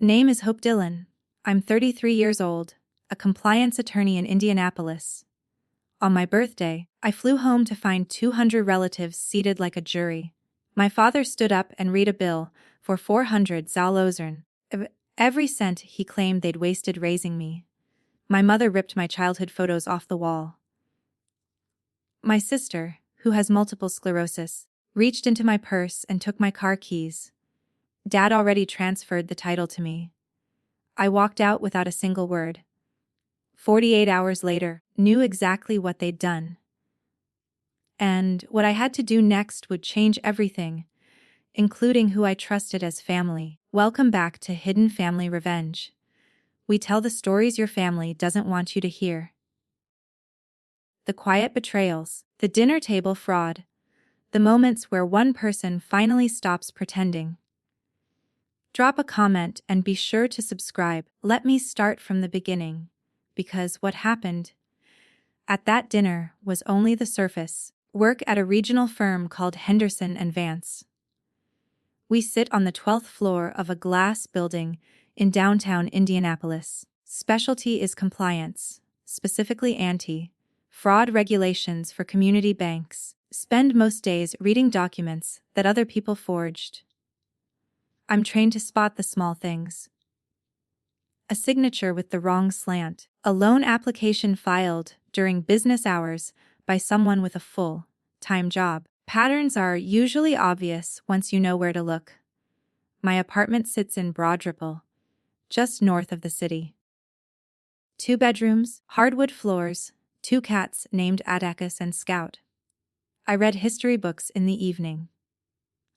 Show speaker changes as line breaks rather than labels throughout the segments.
Name is Hope Dillon. I'm 33 years old, a compliance attorney in Indianapolis. On my birthday, I flew home to find 200 relatives seated like a jury. My father stood up and read a bill for 400 Zalozern. Every cent he claimed they'd wasted raising me. My mother ripped my childhood photos off the wall. My sister, who has multiple sclerosis, reached into my purse and took my car keys. Dad already transferred the title to me. I walked out without a single word. 48 hours later, knew exactly what they'd done. And what I had to do next would change everything, including who I trusted as family. Welcome back to Hidden Family Revenge. We tell the stories your family doesn't want you to hear. The quiet betrayals, the dinner table fraud, the moments where one person finally stops pretending. Drop a comment and be sure to subscribe. Let me start from the beginning, because what happened at that dinner was only the surface. Work at a regional firm called Henderson and Vance. We sit on the 12th floor of a glass building in downtown Indianapolis. Specialty is compliance, specifically anti-fraud regulations for community banks. Spend most days reading documents that other people forged. I'm trained to spot the small things. A signature with the wrong slant, a loan application filed during business hours by someone with a full-time job. Patterns are usually obvious once you know where to look. My apartment sits in Broad Ripple, just north of the city. 2 bedrooms, hardwood floors, 2 cats named Atticus and Scout. I read history books in the evening.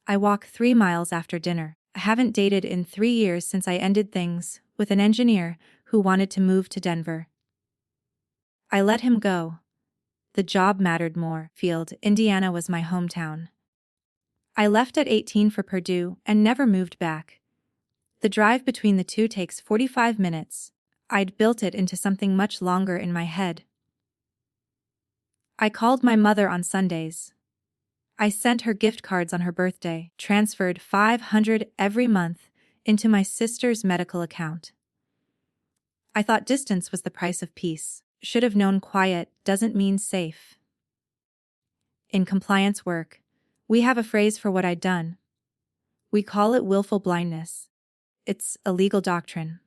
I walk 3 miles after dinner. I haven't dated in 3 years since I ended things with an engineer who wanted to move to Denver. I let him go. The job mattered more. Indiana was my hometown. I left at 18 for Purdue and never moved back. The drive between the two takes 45 minutes. I'd built it into something much longer in my head. I called my mother on Sundays. I sent her gift cards on her birthday, transferred $500 every month into my sister's medical account. I thought distance was the price of peace. Should have known quiet doesn't mean safe. In compliance work, we have a phrase for what I'd done. We call it willful blindness. It's a legal doctrine.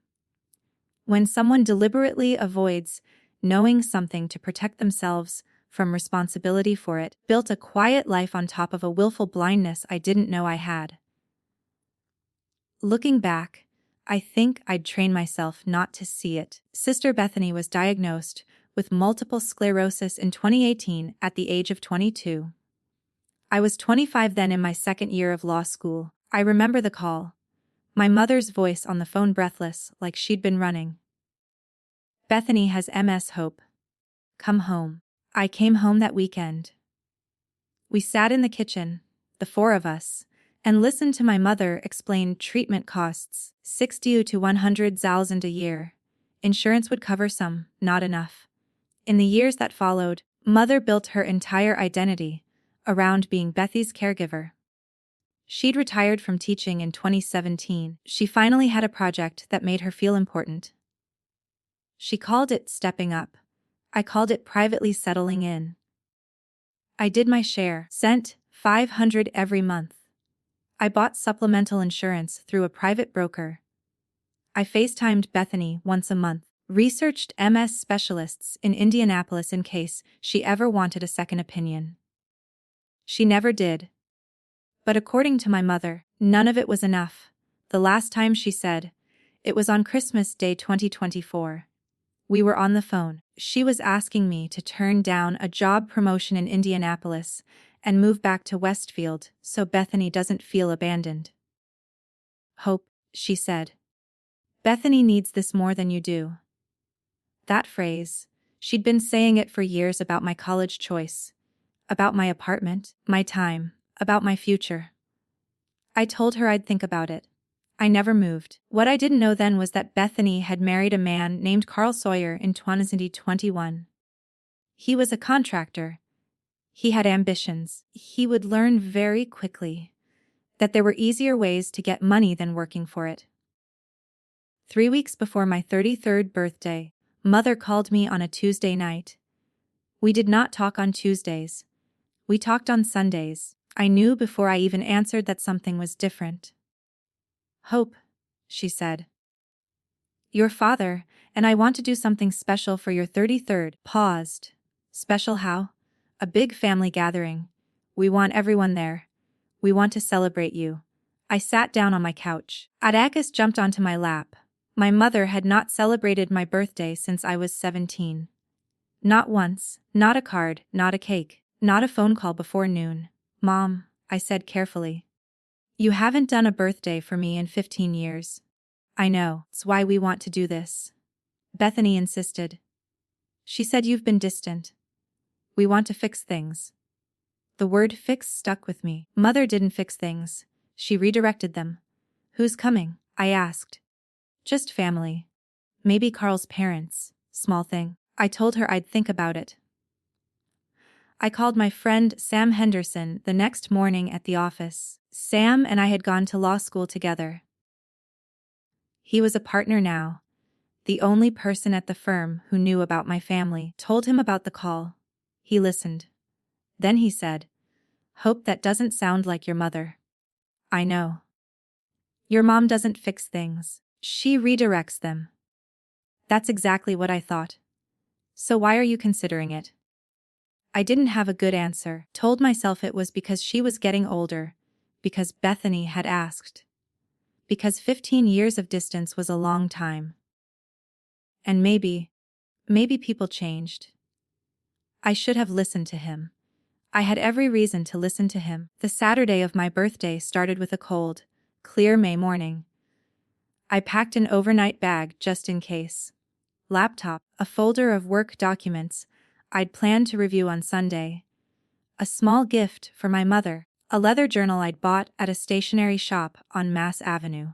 When someone deliberately avoids knowing something to protect themselves from responsibility for it, built a quiet life on top of a willful blindness I didn't know I had. Looking back, I think I'd train myself not to see it. Sister Bethany was diagnosed with multiple sclerosis in 2018 at the age of 22. I was 25 then, in my second year of law school. I remember the call. My mother's voice on the phone, breathless, like she'd been running. Bethany has MS. Hope. Come home. I came home that weekend. We sat in the kitchen, the 4 of us, and listened to my mother explain treatment costs, 60 to 100,000 a year. Insurance would cover some, not enough. In the years that followed, Mother built her entire identity around being Bethy's caregiver. She'd retired from teaching in 2017. She finally had a project that made her feel important. She called it stepping up. I called it privately settling in. I did my share, sent $500 every month. I bought supplemental insurance through a private broker. I FaceTimed Bethany once a month, researched MS specialists in Indianapolis in case she ever wanted a second opinion. She never did. But according to my mother, none of it was enough. The last time she said, it was on Christmas Day 2024. We were on the phone. She was asking me to turn down a job promotion in Indianapolis and move back to Westfield so Bethany doesn't feel abandoned. Hope, she said. Bethany needs this more than you do. That phrase, she'd been saying it for years about my college choice, about my apartment, my time, about my future. I told her I'd think about it. I never moved. What I didn't know then was that Bethany had married a man named Carl Sawyer in 2021. He was a contractor. He had ambitions. He would learn very quickly that there were easier ways to get money than working for it. 3 weeks before my 33rd birthday, Mother called me on a Tuesday night. We did not talk on Tuesdays. We talked on Sundays. I knew before I even answered that something was different. "Hope," she said. "Your father and I want to do something special for your 33rd. Paused. "Special how?" "A big family gathering. We want everyone there. We want to celebrate you." I sat down on my couch. Adakis jumped onto my lap. My mother had not celebrated my birthday since I was 17. Not once, not a card, not a cake, not a phone call before noon. "Mom," I said carefully. "You haven't done a birthday for me in 15 years. I know, it's why we want to do this." Bethany insisted. She said, "You've been distant. We want to fix things." The word fix stuck with me. Mother didn't fix things. She redirected them. "Who's coming?" I asked. "Just family. Maybe Carl's parents. Small thing." I told her I'd think about it. I called my friend Sam Henderson the next morning at the office. Sam and I had gone to law school together. He was a partner now. The only person at the firm who knew about my family. Told him about the call. He listened. Then he said, "Hope, that doesn't sound like your mother." "I know. Your mom doesn't fix things. She redirects them." That's exactly what I thought. "So why are you considering it?" I didn't have a good answer. Told myself it was because she was getting older. Because Bethany had asked. Because 15 years of distance was a long time. And maybe people changed. I should have listened to him. I had every reason to listen to him. The Saturday of my birthday started with a cold, clear May morning. I packed an overnight bag just in case. Laptop, a folder of work documents I'd planned to review on Sunday. A small gift for my mother, a leather journal I'd bought at a stationery shop on Mass Avenue.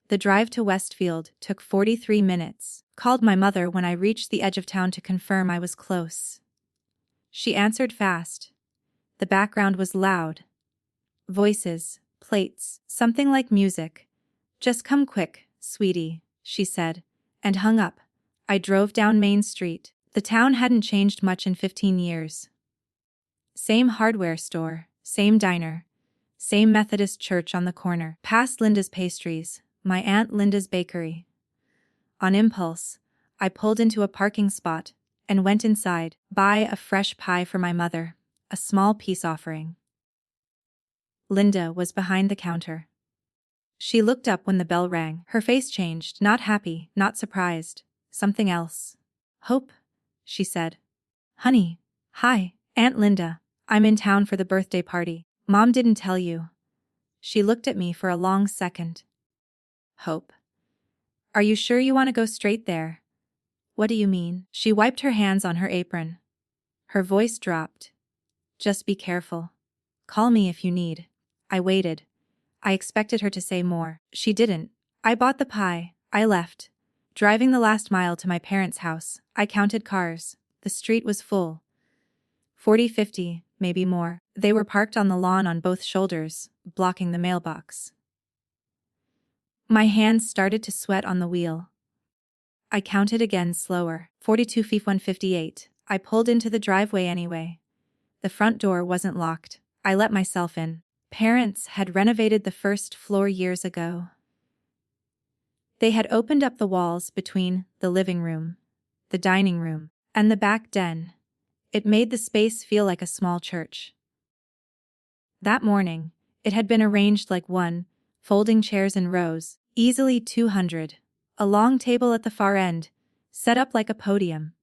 The drive to Westfield took 43 minutes. Called my mother when I reached the edge of town to confirm I was close. She answered fast. The background was loud. Voices, plates, something like music. "Just come quick, sweetie," she said, and hung up. I drove down Main Street. The town hadn't changed much in 15 years. Same hardware store, same diner, same Methodist church on the corner. Past Linda's Pastries, my Aunt Linda's bakery. On impulse, I pulled into a parking spot and went inside. Buy a fresh pie for my mother, a small peace offering. Linda was behind the counter. She looked up when the bell rang. Her face changed, not happy, not surprised, something else. "Hope," she said. "Honey." "Hi, Aunt Linda. I'm in town for the birthday party. Mom didn't tell you." She looked at me for a long second. "Hope. Are you sure you want to go straight there?" "What do you mean?" She wiped her hands on her apron. Her voice dropped. "Just be careful. Call me if you need." I waited. I expected her to say more. She didn't. I bought the pie. I left. Driving the last mile to my parents' house, I counted cars. The street was full. 40, 50, maybe more. They were parked on the lawn on both shoulders, blocking the mailbox. My hands started to sweat on the wheel. I counted again slower. 42 feet 158. I pulled into the driveway anyway. The front door wasn't locked. I let myself in. Parents had renovated the first floor years ago. They had opened up the walls between the living room, the dining room, and the back den. It made the space feel like a small church. That morning, it had been arranged like one, folding chairs in rows, easily 200. A long table at the far end, set up like a podium.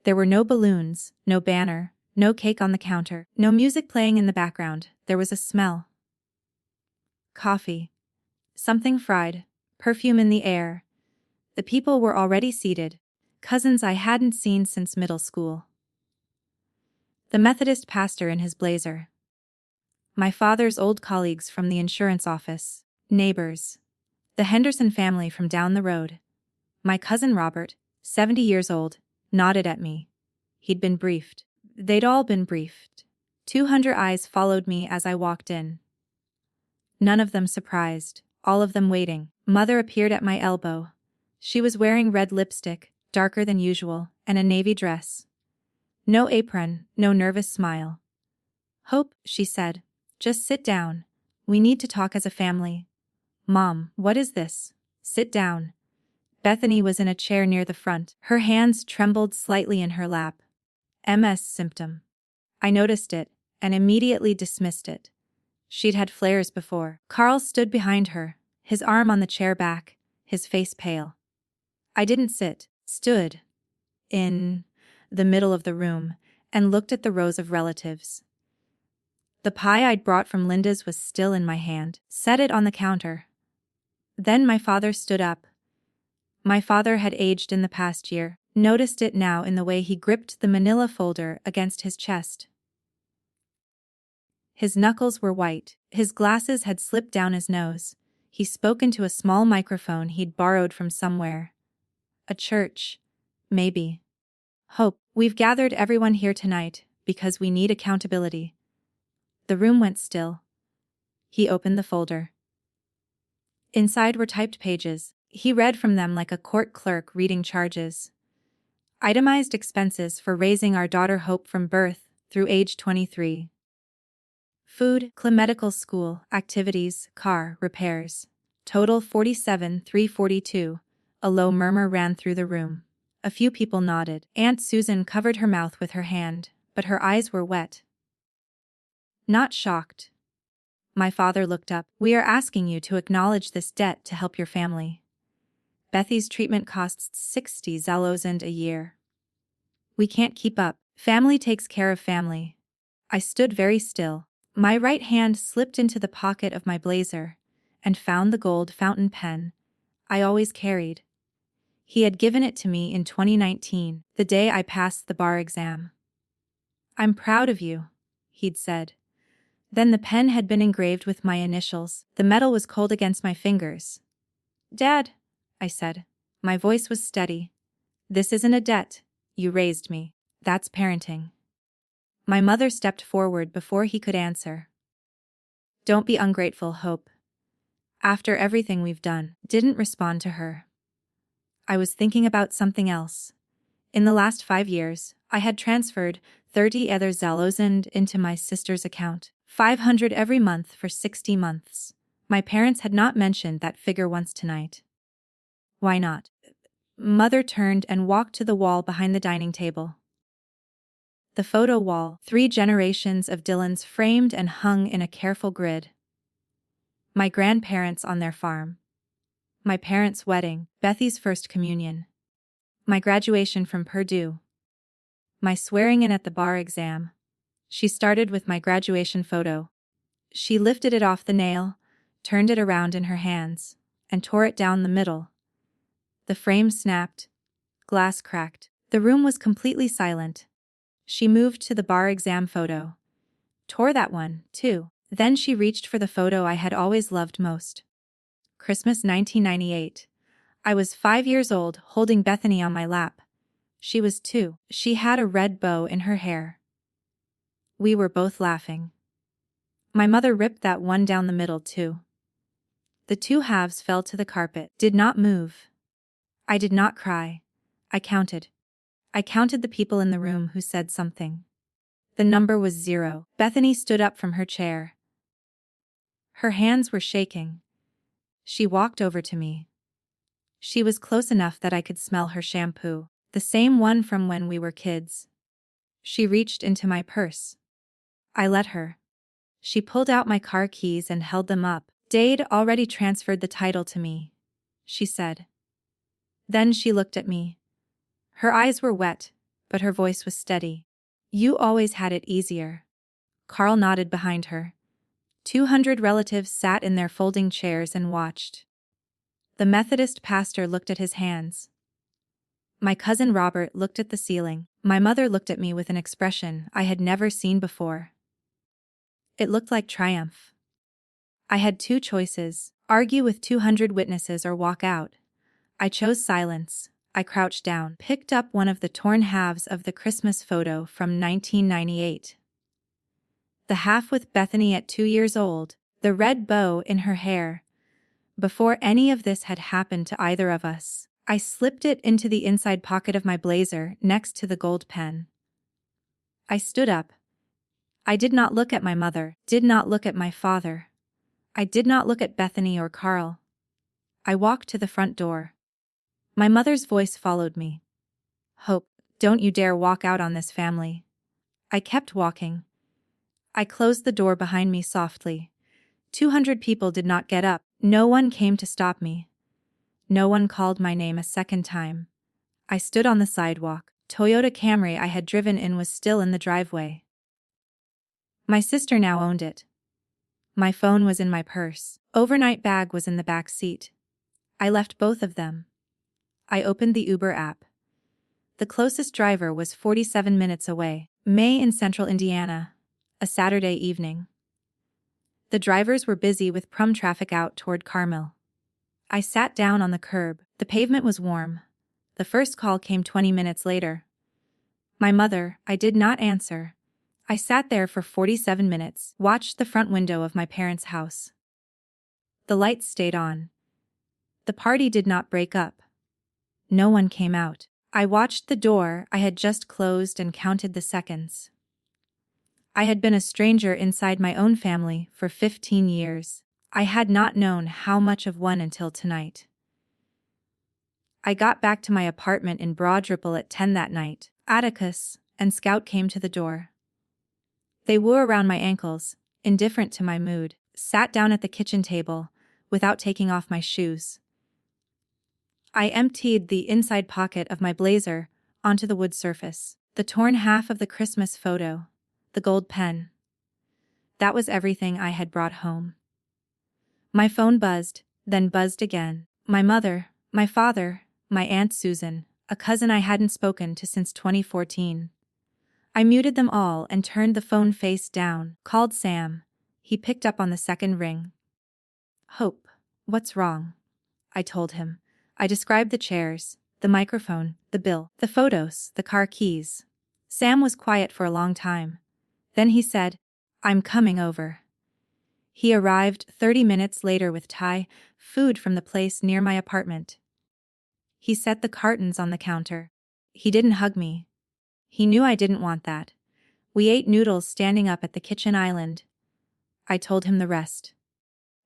There were no balloons, no banner, no cake on the counter, no music playing in the background. There was a smell. Coffee. Something fried, perfume in the air. The people were already seated, cousins I hadn't seen since middle school. The Methodist pastor in his blazer. My father's old colleagues from the insurance office, neighbors. The Henderson family from down the road. My cousin Robert, 70 years old, nodded at me. He'd been briefed. They'd all been briefed. 200 eyes followed me as I walked in. None of them surprised, all of them waiting. Mother appeared at my elbow. She was wearing red lipstick, darker than usual, and a navy dress. No apron, no nervous smile. "Hope," she said. "Just sit down. We need to talk as a family." "Mom, what is this?" "Sit down." Bethany was in a chair near the front. Her hands trembled slightly in her lap. MS symptom. I noticed it, and immediately dismissed it. She'd had flares before. Carl stood behind her, his arm on the chair back, his face pale. I didn't sit, stood in the middle of the room, and looked at the rows of relatives. The pie I'd brought from Linda's was still in my hand. Set it on the counter. Then my father stood up. My father had aged in the past year, noticed it now in the way he gripped the manila folder against his chest. His knuckles were white, his glasses had slipped down his nose. He spoke into a small microphone he'd borrowed from somewhere. A church. Maybe. "Hope, we've gathered everyone here tonight because we need accountability." The room went still. He opened the folder. Inside were typed pages. He read from them like a court clerk reading charges. Itemized expenses for raising our daughter Hope from birth through age 23. Food, medical school, activities, car, repairs. Total $47,342. A low murmur ran through the room. A few people nodded. Aunt Susan covered her mouth with her hand, but her eyes were wet. Not shocked. My father looked up. "We are asking you to acknowledge this debt to help your family. Bethy's treatment costs 60 zalozend a year. We can't keep up. Family takes care of family." I stood very still. My right hand slipped into the pocket of my blazer and found the gold fountain pen I always carried. He had given it to me in 2019, the day I passed the bar exam. "I'm proud of you," he'd said. Then the pen had been engraved with my initials. The metal was cold against my fingers. "Dad," I said. My voice was steady. "This isn't a debt. You raised me. That's parenting." My mother stepped forward before he could answer. "Don't be ungrateful, Hope. After everything we've done." Didn't respond to her. I was thinking about something else. In the last 5 years, I had transferred 30 other zalozend into my sister's account, 500 every month for 60 months. My parents had not mentioned that figure once tonight. Why not? Mother turned and walked to the wall behind the dining table. The photo wall, 3 generations of Dylans framed and hung in a careful grid. My grandparents on their farm. My parents' wedding, Bethy's first communion. My graduation from Purdue. My swearing in at the bar exam. She started with my graduation photo. She lifted it off the nail, turned it around in her hands, and tore it down the middle. The frame snapped. Glass cracked. The room was completely silent. She moved to the bar exam photo. Tore that one, too. Then she reached for the photo I had always loved most. Christmas 1998. I was 5 years old, holding Bethany on my lap. She was 2. She had a red bow in her hair. We were both laughing. My mother ripped that one down the middle too. The 2 halves fell to the carpet. Did not move. I did not cry. I counted. I counted the people in the room who said something. The number was 0. Bethany stood up from her chair. Her hands were shaking. She walked over to me. She was close enough that I could smell her shampoo, the same one from when we were kids. She reached into my purse. I let her. She pulled out my car keys and held them up. "Dade already transferred the title to me," she said. Then she looked at me. Her eyes were wet, but her voice was steady. "You always had it easier." Carl nodded behind her. 200 relatives sat in their folding chairs and watched. The Methodist pastor looked at his hands. My cousin Robert looked at the ceiling. My mother looked at me with an expression I had never seen before. It looked like triumph. I had 2 choices: argue with 200 witnesses or walk out. I chose silence. I crouched down, picked up one of the torn halves of the Christmas photo from 1998. The half with Bethany at 2 years old, the red bow in her hair, Before any of this had happened to either of us, I slipped it into the inside pocket of my blazer next to the gold pen. I stood up. I did not look at my mother, did not look at my father. I did not look at Bethany or Carl. I walked to the front door. My mother's voice followed me. Hope, don't you dare walk out on this family. I kept walking. I closed the door behind me softly. 200 people did not get up. No one came to stop me. No one called my name a second time. I stood on the sidewalk. Toyota Camry I had driven in was still in the driveway. My sister now owned it. My phone was in my purse. Overnight bag was in the back seat. I left both of them. I opened the Uber app. The closest driver was 47 minutes away. May in central Indiana. A Saturday evening. The drivers were busy with prom traffic out toward Carmel. I sat down on the curb. The pavement was warm. The first call came 20 minutes later. My mother, I did not answer. I sat there for 47 minutes, watched the front window of my parents' house. The lights stayed on. The party did not break up. No one came out. I watched the door I had just closed and counted the seconds. I had been a stranger inside my own family for 15 years. I had not known how much of one until tonight. I got back to my apartment in Broad Ripple at 10 that night. Atticus and Scout came to the door. They wore around my ankles, indifferent to my mood, sat down at the kitchen table, without taking off my shoes. I emptied the inside pocket of my blazer onto the wood surface, the torn half of the Christmas photo, the gold pen. That was everything I had brought home. My phone buzzed, then buzzed again. My mother, my father, my Aunt Susan, a cousin I hadn't spoken to since 2014. I muted them all and turned the phone face down, called Sam. He picked up on the second ring. Hope, what's wrong? I told him. I described the chairs, the microphone, the bill, the photos, the car keys. Sam was quiet for a long time. Then he said, I'm coming over. He arrived 30 minutes later with Thai food from the place near my apartment. He set the cartons on the counter. He didn't hug me. He knew I didn't want that. We ate noodles standing up at the kitchen island. I told him the rest.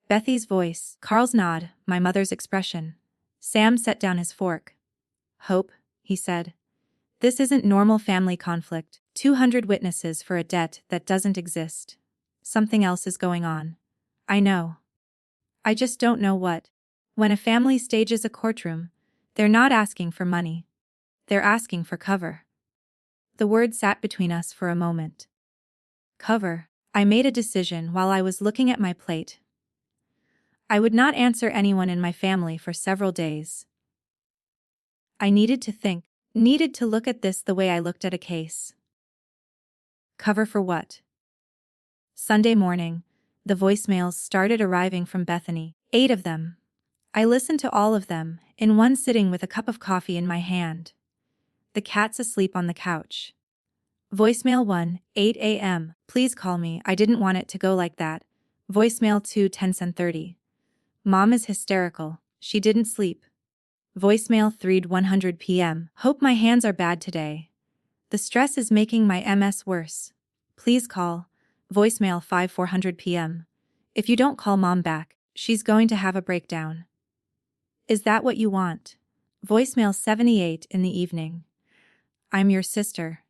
Bethy's voice, Carl's nod, my mother's expression. Sam set down his fork. Hope, he said. This isn't normal family conflict. 200 witnesses for a debt that doesn't exist. Something else is going on. I know. I just don't know what. When a family stages a courtroom, they're not asking for money. They're asking for cover. The word sat between us for a moment. Cover. I made a decision while I was looking at my plate. I would not answer anyone in my family for several days. I needed to think, needed to look at this the way I looked at a case. Cover for what? Sunday morning, the voicemails started arriving from Bethany, 8 of them. I listened to all of them, in one sitting with a cup of coffee in my hand. The cat's asleep on the couch. Voicemail 1, 8 a.m. Please call me, I didn't want it to go like that. Voicemail 2, 10:30. Mom is hysterical, she didn't sleep. Voicemail 3, 100 p.m. Hope my hands are bad today. The stress is making my MS worse. Please call. Voicemail 5, 400 p.m. If you don't call Mom back, she's going to have a breakdown. Is that what you want? Voicemail 78 in the evening. I'm your sister.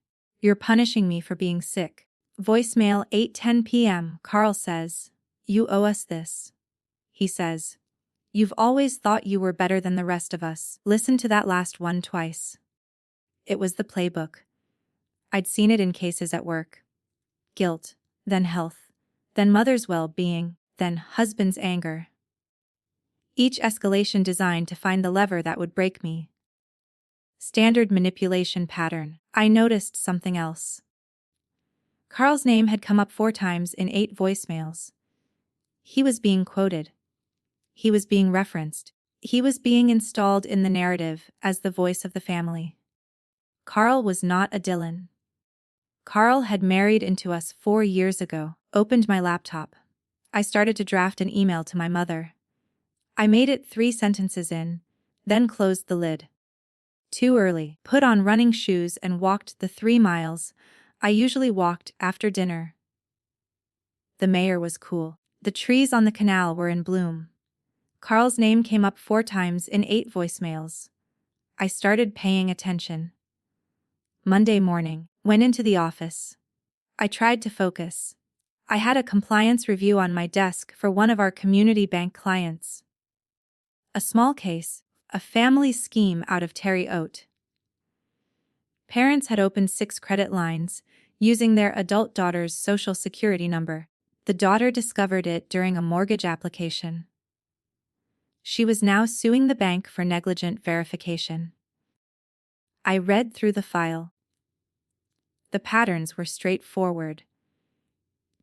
You're punishing me for being sick. Voicemail 8:10 p.m. Carl says, you owe us this. He says, you've always thought you were better than the rest of us. Listen to that last one twice. It was the playbook. I'd seen it in cases at work. Guilt, then health, then mother's well-being, then husband's anger. Each escalation designed to find the lever that would break me. Standard manipulation pattern. I noticed something else. Carl's name had come up 4 times in 8 voicemails. He was being quoted. He was being referenced. He was being installed in the narrative as the voice of the family. Carl was not a Dylan. Carl had married into us 4 years ago. Opened my laptop. I started to draft an email to my mother. I made it 3 sentences in, then closed the lid. Too early. Put on running shoes and walked the 3 miles I usually walked after dinner. The mayor was cool. The trees on the canal were in bloom. Carl's name came up 4 times in 8 voicemails. I started paying attention. Monday morning, went into the office. I tried to focus. I had a compliance review on my desk for one of our community bank clients. A small case, a family scheme out of Terry Oat. Parents had opened 6 credit lines, using their adult daughter's social security number. The daughter discovered it during a mortgage application. She was now suing the bank for negligent verification. I read through the file. The patterns were straightforward.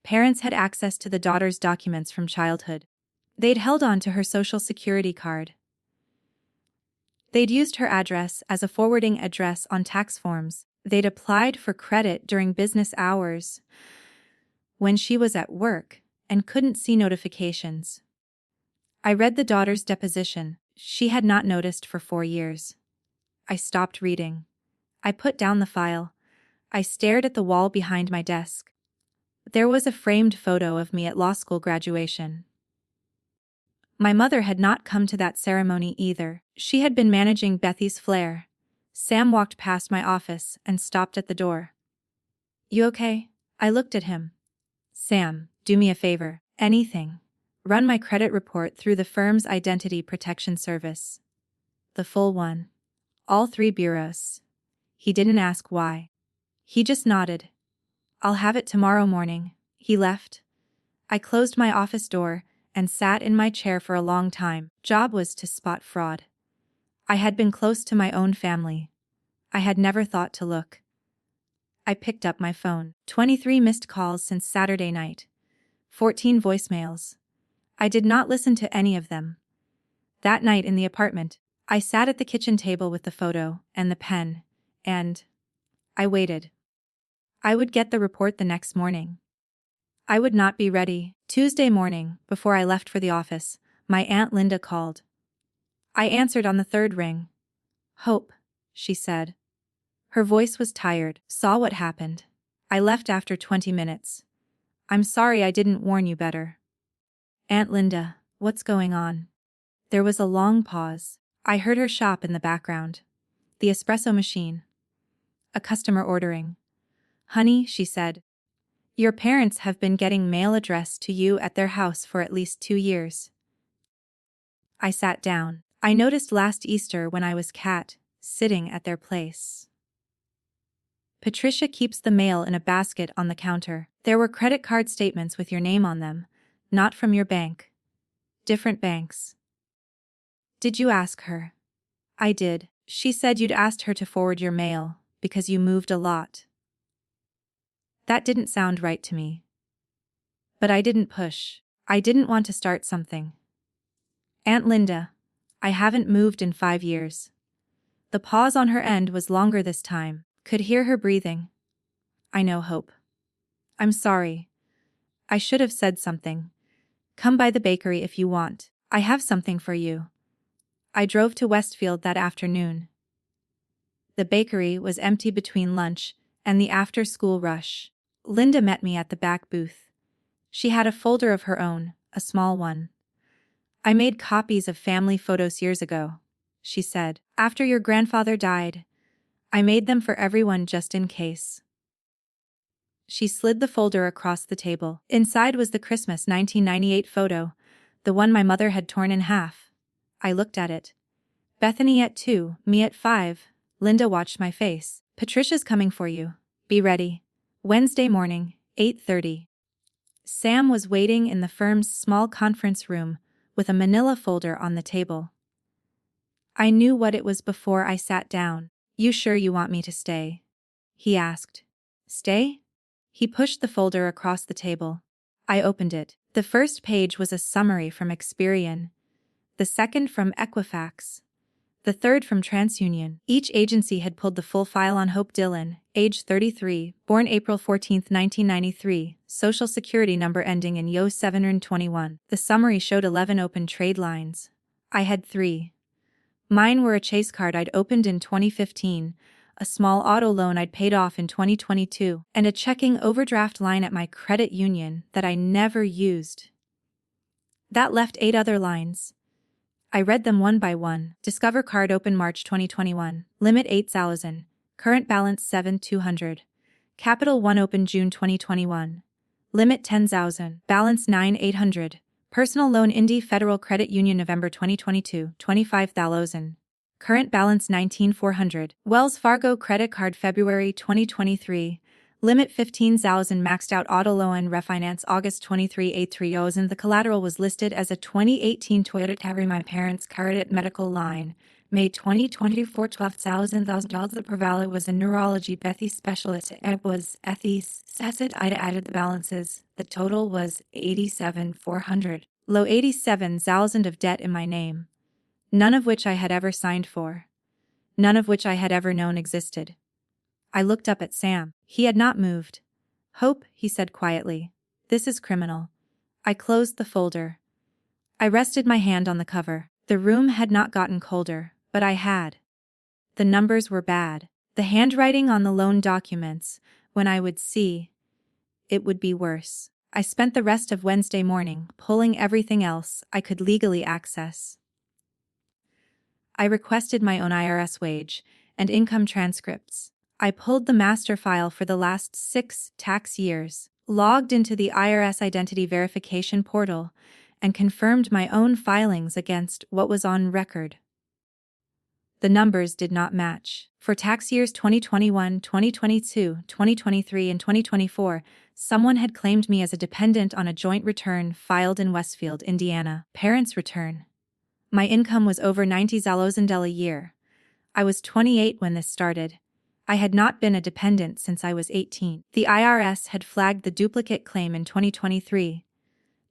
Parents had access to the daughter's documents from childhood. They'd held on to her social security card. They'd used her address as a forwarding address on tax forms. They'd applied for credit during business hours when she was at work and couldn't see notifications. I read the daughter's deposition. She had not noticed for 4 years. I stopped reading. I put down the file. I stared at the wall behind my desk. There was a framed photo of me at law school graduation. My mother had not come to that ceremony either. She had been managing Bethy's flair. Sam walked past my office and stopped at the door. "You okay?" I looked at him. "Sam, do me a favor. Anything. Run my credit report through the firm's identity protection service. The full one. All 3 bureaus." He didn't ask why. He just nodded. "I'll have it tomorrow morning." He left. I closed my office door and sat in my chair for a long time. Job was to spot fraud. I had been close to my own family. I had never thought to look. I picked up my phone. 23 missed calls since Saturday night. 14 voicemails. I did not listen to any of them. That night in the apartment, I sat at the kitchen table with the photo and the pen, and I waited. I would get the report the next morning. I would not be ready. Tuesday morning, before I left for the office, my Aunt Linda called. I answered on the 3rd ring. "Hope," she said. Her voice was tired. "Saw what happened. I left after 20 minutes. I'm sorry I didn't warn you better." "Aunt Linda, what's going on?" There was a long pause. I heard her shop in the background. The espresso machine. A customer ordering. "Honey," she said, "your parents have been getting mail addressed to you at their house for at least 2 years." I sat down. I noticed last Easter when I was sitting at their place. Patricia keeps the mail in a basket on the counter. There were credit card statements with your name on them, not from your bank. Different banks. "Did you ask her?" "I did. She said you'd asked her to forward your mail, because you moved a lot." That didn't sound right to me. But I didn't push. I didn't want to start something. "Aunt Linda, I haven't moved in 5 years." The pause on her end was longer this time. Could hear her breathing. "I know, Hope. I'm sorry. I should have said something. Come by the bakery if you want. I have something for you." I drove to Westfield that afternoon. The bakery was empty between lunch and the after-school rush. Linda met me at the back booth. She had a folder of her own, a small one. "I made copies of family photos years ago," she said. "After your grandfather died, I made them for everyone just in case." She slid the folder across the table. Inside was the Christmas 1998 photo, the one my mother had torn in half. I looked at it. Bethany at 2, me at 5. Linda watched my face. "Patricia's coming for you. Be ready. Wednesday morning, 8:30. Sam was waiting in the firm's small conference room with a manila folder on the table. I knew what it was before I sat down. "You sure you want me to stay?" he asked. "Stay?" He pushed the folder across the table. I opened it. The first page was a summary from Experian, the second from Equifax, the third from TransUnion. Each agency had pulled the full file on Hope Dillon, age 33, born April 14, 1993, social security number ending in 0721. The summary showed 11 open trade lines, I had three. Mine were a Chase card I'd opened in 2015, a small auto loan I'd paid off in 2022, and a checking overdraft line at my credit union that I never used. That left 8 other lines. I read them one by one. Discover card open March 2021. Limit 8,000. Current balance 7,200. Capital One open June 2021. Limit 10,000. Balance 9,800. Personal loan Indy Federal Credit Union November 2022. 25,000. Current balance 19,400. Wells Fargo Credit Card February 2023. Limit 15,000. Maxed out auto loan refinance August 23 830. The collateral was listed as a 2018 Toyota Camry. My parents' credit medical line. May 2024 $12,000. The Prevail was a neurology Bethy specialist. It was Ethis. Sasset Ida added the balances. The total was 87,400. Low 87,000 of debt in my name. None of which I had ever signed for. None of which I had ever known existed. I looked up at Sam. He had not moved. Hope, he said quietly. This is criminal. I closed the folder. I rested my hand on the cover. The room had not gotten colder, but I had. The numbers were bad. The handwriting on the loan documents, when I would see, it would be worse. I spent the rest of Wednesday morning pulling everything else I could legally access. I requested my own IRS wage and income transcripts. I pulled the master file for the last 6 tax years, logged into the IRS identity verification portal, and confirmed my own filings against what was on record. The numbers did not match. For tax years 2021, 2022, 2023, and 2024, someone had claimed me as a dependent on a joint return filed in Westfield, Indiana. Parents' return. My income was over $90,000 a year. I was 28 when this started. I had not been a dependent since I was 18. The IRS had flagged the duplicate claim in 2023.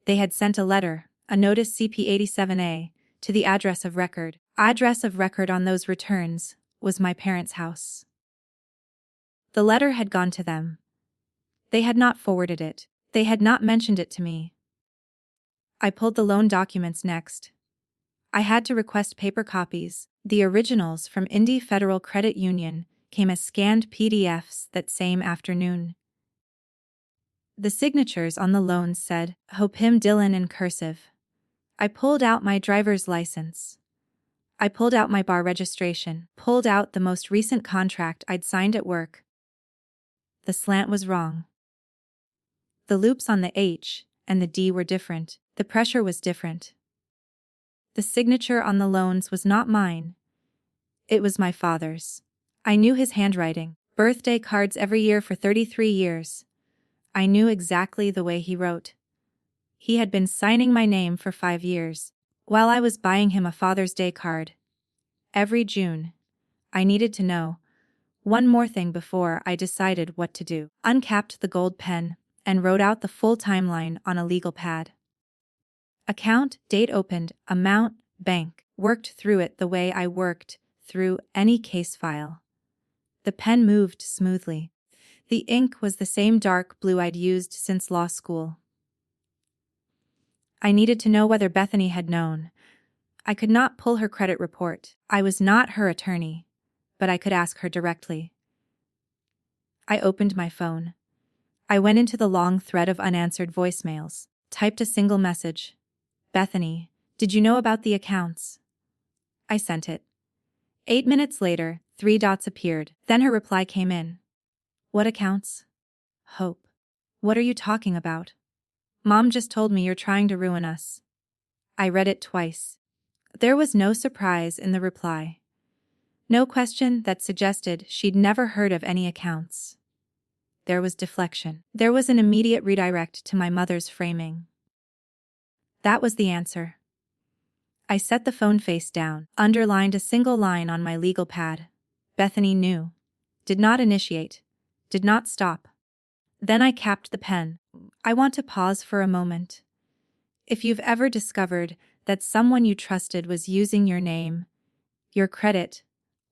They had sent a letter, a notice CP87A, to the address of record. Address of record on those returns was my parents' house. The letter had gone to them. They had not forwarded it. They had not mentioned it to me. I pulled the loan documents next. I had to request paper copies. The originals from Indy Federal Credit Union came as scanned PDFs that same afternoon. The signatures on the loans said, Hopim Dillon in cursive. I pulled out my driver's license. I pulled out my bar registration, pulled out the most recent contract I'd signed at work. The slant was wrong. The loops on the H and the D were different. The pressure was different. The signature on the loans was not mine. It was my father's. I knew his handwriting. Birthday cards every year for 33 years. I knew exactly the way he wrote. He had been signing my name for 5 years, while I was buying him a Father's Day card. Every June. I needed to know one more thing before I decided what to do. Uncapped the gold pen and wrote out the full timeline on a legal pad. Account, date opened, amount, bank. Worked through it the way I worked through any case file. The pen moved smoothly. The ink was the same dark blue I'd used since law school. I needed to know whether Bethany had known. I could not pull her credit report. I was not her attorney, but I could ask her directly. I opened my phone. I went into the long thread of unanswered voicemails, typed a single message. Bethany, did you know about the accounts? I sent it. 8 minutes later, 3 dots appeared. Then her reply came in. What accounts? Hope. What are you talking about? Mom just told me you're trying to ruin us. I read it twice. There was no surprise in the reply. No question that suggested she'd never heard of any accounts. There was deflection. There was an immediate redirect to my mother's framing. That was the answer. I set the phone face down, underlined a single line on my legal pad. Bethany knew. Did not initiate. Did not stop. Then I capped the pen. I want to pause for a moment. If you've ever discovered that someone you trusted was using your name, your credit,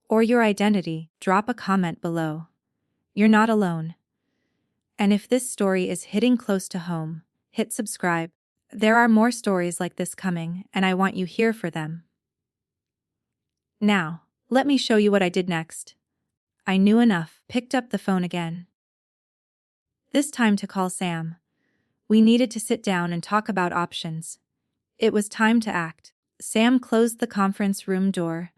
or your identity, drop a comment below. You're not alone. And if this story is hitting close to home, hit subscribe. There are more stories like this coming, and I want you here for them. Now, let me show you what I did next. I knew enough, picked up the phone again. This time to call Sam. We needed to sit down and talk about options. It was time to act. Sam closed the conference room door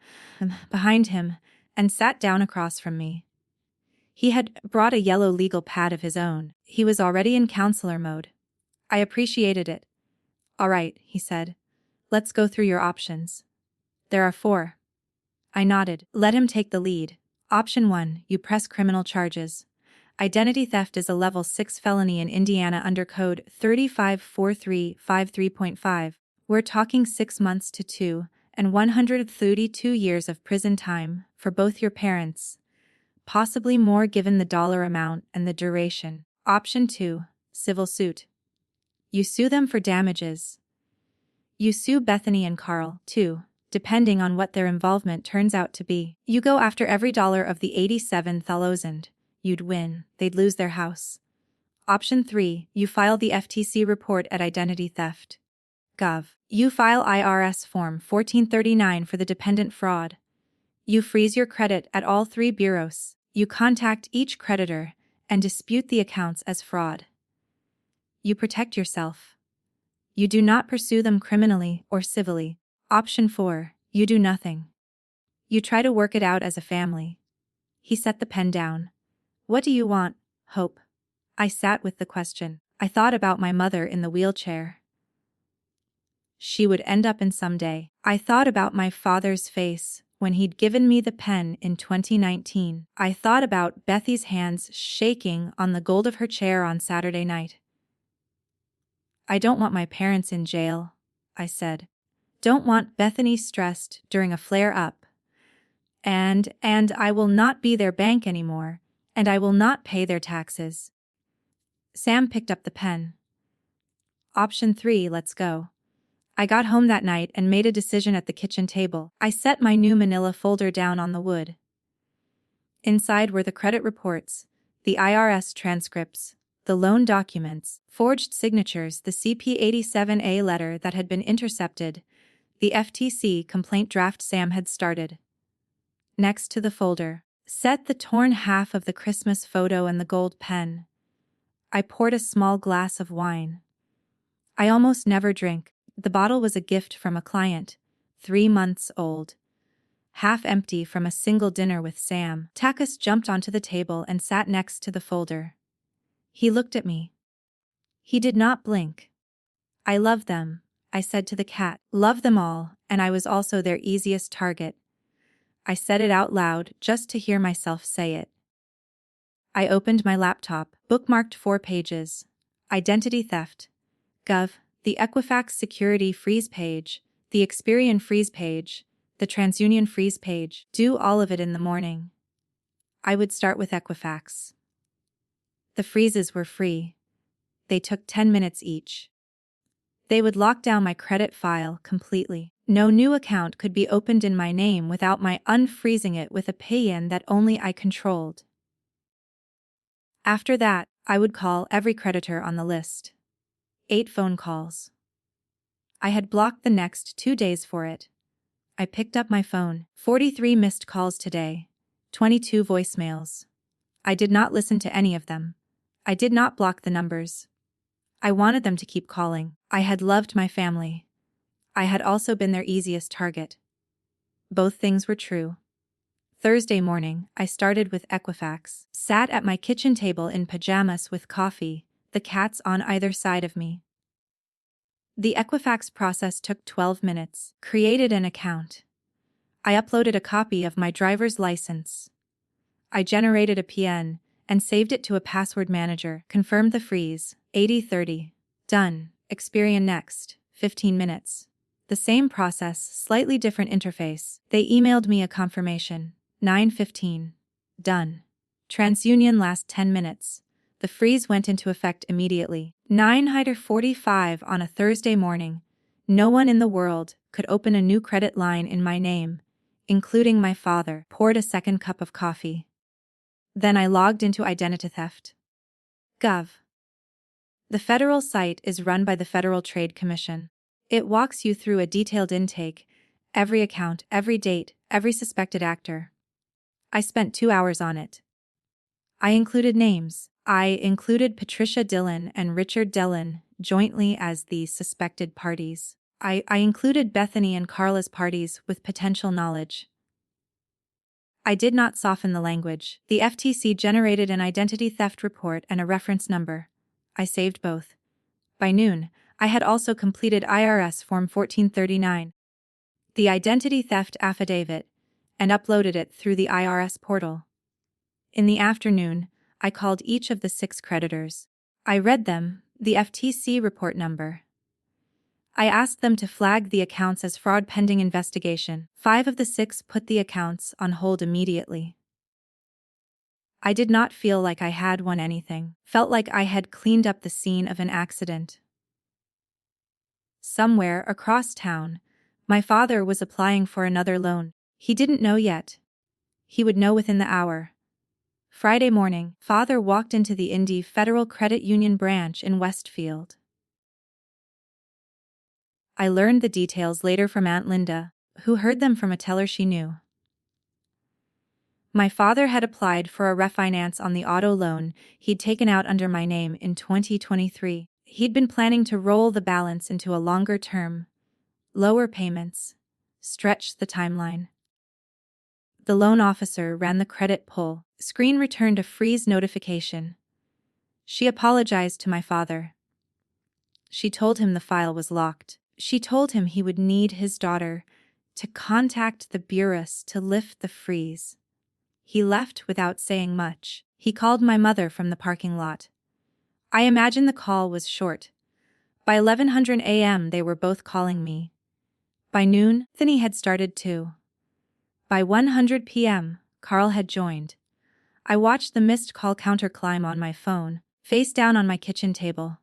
behind him and sat down across from me. He had brought a yellow legal pad of his own. He was already in counselor mode. I appreciated it. All right, he said. Let's go through your options. There are 4. I nodded. Let him take the lead. Option 1, you press criminal charges. Identity theft is a level 6 felony in Indiana under code 354353.5. We're talking 6 months to 2 and 132 years of prison time for both your parents. Possibly more given the dollar amount and the duration. Option 2, civil suit. You sue them for damages. You sue Bethany and Carl, too, depending on what their involvement turns out to be. You go after every dollar of the $87,000. You'd win, they'd lose their house. Option 3, you file the FTC report at identity theft. Gov. You file IRS Form 1439 for the dependent fraud. You freeze your credit at all 3 bureaus. You contact each creditor and dispute the accounts as fraud. You protect yourself. You do not pursue them criminally or civilly. Option 4, you do nothing. You try to work it out as a family. He set the pen down. What do you want, Hope? I sat with the question. I thought about my mother in the wheelchair. She would end up in someday. I thought about my father's face when he'd given me the pen in 2019. I thought about Bethy's hands shaking on the gold of her chair on Saturday night. I don't want my parents in jail, I said. Don't want Bethany stressed during a flare-up. And I will not be their bank anymore, and I will not pay their taxes. Sam picked up the pen. Option 3, let's go. I got home that night and made a decision at the kitchen table. I set my new manila folder down on the wood. Inside were the credit reports, the IRS transcripts, the loan documents, forged signatures, the CP-87A letter that had been intercepted, the FTC complaint draft Sam had started. Next to the folder, set the torn half of the Christmas photo and the gold pen. I poured a small glass of wine. I almost never drink. The bottle was a gift from a client, 3 months old. Half empty from a single dinner with Sam. Takis jumped onto the table and sat next to the folder. He looked at me. He did not blink. I love them, I said to the cat. Love them all, and I was also their easiest target. I said it out loud just to hear myself say it. I opened my laptop, bookmarked 4 pages. Identity theft. Gov. The Equifax security freeze page, the Experian freeze page, the TransUnion freeze page. Do all of it in the morning. I would start with Equifax. The freezes were free. They took 10 minutes each. They would lock down my credit file completely. No new account could be opened in my name without my unfreezing it with a pay-in that only I controlled. After that, I would call every creditor on the list. 8 phone calls. I had blocked the next 2 days for it. I picked up my phone. 43 missed calls today. 22 voicemails. I did not listen to any of them. I did not block the numbers. I wanted them to keep calling. I had loved my family. I had also been their easiest target. Both things were true. Thursday morning, I started with Equifax, sat at my kitchen table in pajamas with coffee, the cats on either side of me. The Equifax process took 12 minutes. Created an account. I uploaded a copy of my driver's license. I generated a PN and saved it to a password manager. Confirmed the freeze. 80/30. Done. Experian next. 15 minutes. The same process, slightly different interface. They emailed me a confirmation. 9:15. Done. TransUnion last 10 minutes. The freeze went into effect immediately. 9:45 on a Thursday morning. No one in the world could open a new credit line in my name, including my father. Poured a second cup of coffee. Then I logged into Identity Theft. Gov. The federal site is run by the Federal Trade Commission. It walks you through a detailed intake, every account, every date, every suspected actor. I spent 2 hours on it. I included names. I included Patricia Dillon and Richard Dillon jointly as the suspected parties. I included Bethany and Carla's parties with potential knowledge. I did not soften the language. The FTC generated an identity theft report and a reference number. I saved both. By noon, I had also completed IRS Form 1439, the identity theft affidavit, and uploaded it through the IRS portal. In the afternoon, I called each of the 6 creditors. I read them, the FTC report number. I asked them to flag the accounts as fraud pending investigation. 5 of the 6 put the accounts on hold immediately. I did not feel like I had won anything. Felt like I had cleaned up the scene of an accident. Somewhere across town, my father was applying for another loan. He didn't know yet. He would know within the hour. Friday morning, father walked into the Indy Federal Credit Union branch in Westfield. I learned the details later from Aunt Linda, who heard them from a teller she knew. My father had applied for a refinance on the auto loan he'd taken out under my name in 2023. He'd been planning to roll the balance into a longer term, lower payments, stretch the timeline. The loan officer ran the credit pull. Screen returned a freeze notification. She apologized to my father. She told him the file was locked. She told him he would need his daughter to contact the bureaus to lift the freeze. He left without saying much. He called my mother from the parking lot. I imagine the call was short. By 11:00 a.m. they were both calling me. By noon, Bethany had started too. By 1:00 p.m., Carl had joined. I watched the missed call counter climb on my phone, face down on my kitchen table.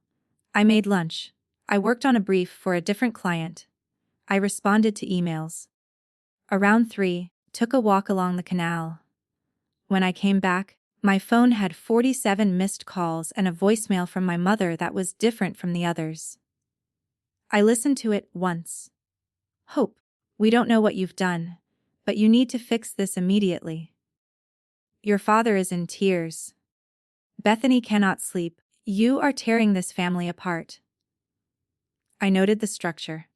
I made lunch. I worked on a brief for a different client. I responded to emails. Around 3, took a walk along the canal. When I came back, my phone had 47 missed calls and a voicemail from my mother that was different from the others. I listened to it once. Hope, we don't know what you've done, but you need to fix this immediately. Your father is in tears. Bethany cannot sleep. You are tearing this family apart. I noted the structure.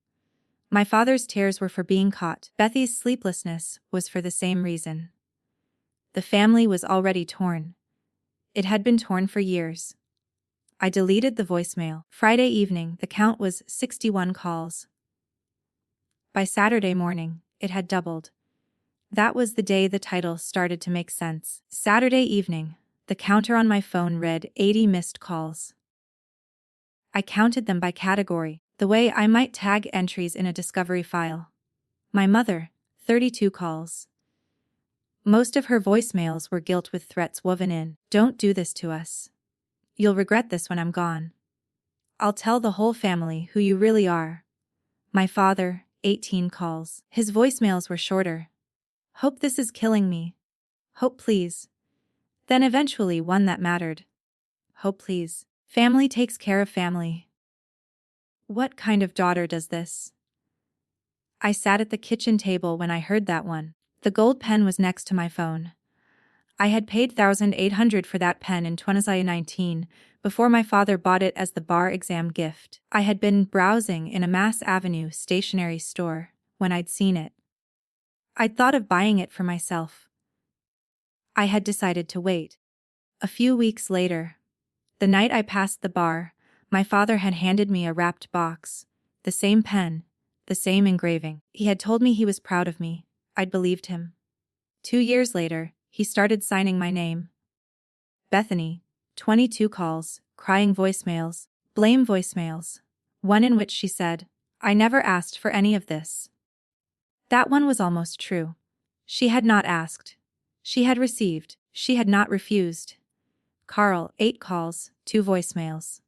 My father's tears were for being caught. Bethy's sleeplessness was for the same reason. The family was already torn. It had been torn for years. I deleted the voicemail. Friday evening, the count was 61 calls. By Saturday morning, it had doubled. That was the day the title started to make sense. Saturday evening, the counter on my phone read 80 missed calls. I counted them by category, the way I might tag entries in a discovery file. My mother, 32 calls. Most of her voicemails were guilt with threats woven in. Don't do this to us. You'll regret this when I'm gone. I'll tell the whole family who you really are. My father, 18 calls. His voicemails were shorter. Hope this is killing me. Hope please. Then eventually one that mattered. Hope please. Family takes care of family. What kind of daughter does this? I sat at the kitchen table when I heard that one. The gold pen was next to my phone. I had paid $1,800 for that pen in 2019, before my father bought it as the bar exam gift. I had been browsing in a Mass Avenue stationery store when I'd seen it. I'd thought of buying it for myself. I had decided to wait. A few weeks later, the night I passed the bar, my father had handed me a wrapped box, the same pen, the same engraving. He had told me he was proud of me. I'd believed him. 2 years later, he started signing my name. Bethany, 22 calls, crying voicemails, blame voicemails. One in which she said, I never asked for any of this. That one was almost true. She had not asked. She had received. She had not refused. Carl, 8 calls, 2 voicemails.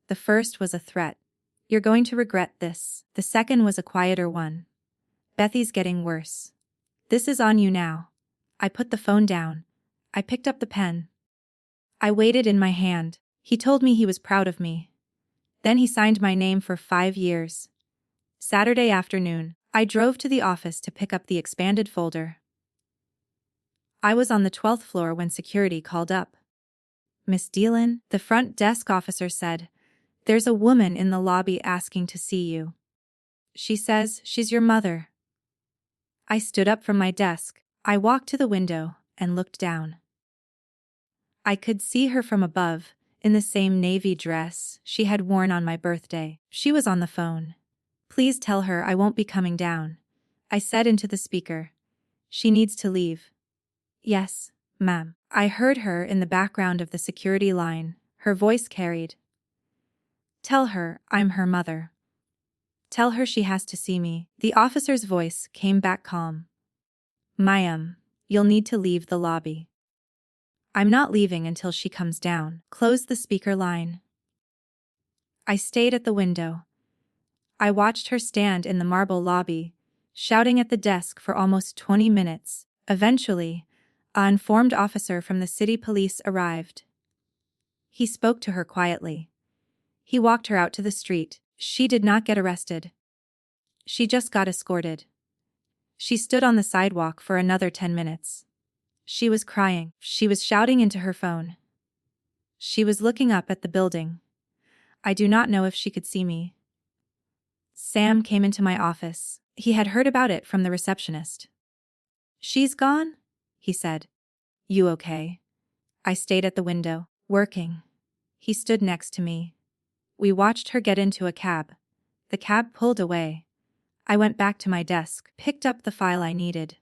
The first was a threat. You're going to regret this. The second was a quieter one. Bethy's getting worse. This is on you now. I put the phone down. I picked up the pen. I weighed it in my hand. He told me he was proud of me. Then he signed my name for 5 years. Saturday afternoon, I drove to the office to pick up the expanded folder. I was on the 12th floor when security called up. "Miss Dealin," the front desk officer said, "there's a woman in the lobby asking to see you. She says she's your mother." I stood up from my desk. I walked to the window and looked down. I could see her from above, in the same navy dress she had worn on my birthday. She was on the phone. "Please tell her I won't be coming down," I said into the speaker. "She needs to leave." "Yes, ma'am." I heard her in the background of the security line. Her voice carried. "Tell her I'm her mother. Tell her she has to see me." The officer's voice came back calm. "Ma'am, you'll need to leave the lobby." "I'm not leaving until she comes down." Close the speaker line. I stayed at the window. I watched her stand in the marble lobby, shouting at the desk for almost 20 minutes. Eventually, an informed officer from the city police arrived. He spoke to her quietly. He walked her out to the street. She did not get arrested. She just got escorted. She stood on the sidewalk for another 10 minutes. She was crying. She was shouting into her phone. She was looking up at the building. I do not know if she could see me. Sam came into my office. He had heard about it from the receptionist. "She's gone?" he said. "You okay?" I stayed at the window, working. He stood next to me. We watched her get into a cab. The cab pulled away. I went back to my desk, picked up the file I needed.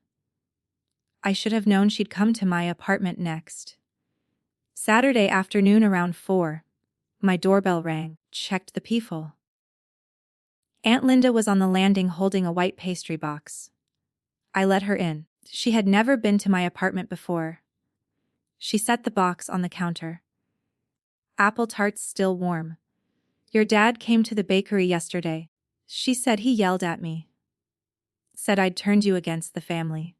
I should have known she'd come to my apartment next. Saturday afternoon around 4. My doorbell rang. Checked the peephole. Aunt Linda was on the landing holding a white pastry box. I let her in. She had never been to my apartment before. She set the box on the counter. "Apple tarts still warm. Your dad came to the bakery yesterday," she said. "He yelled at me. Said I'd turned you against the family."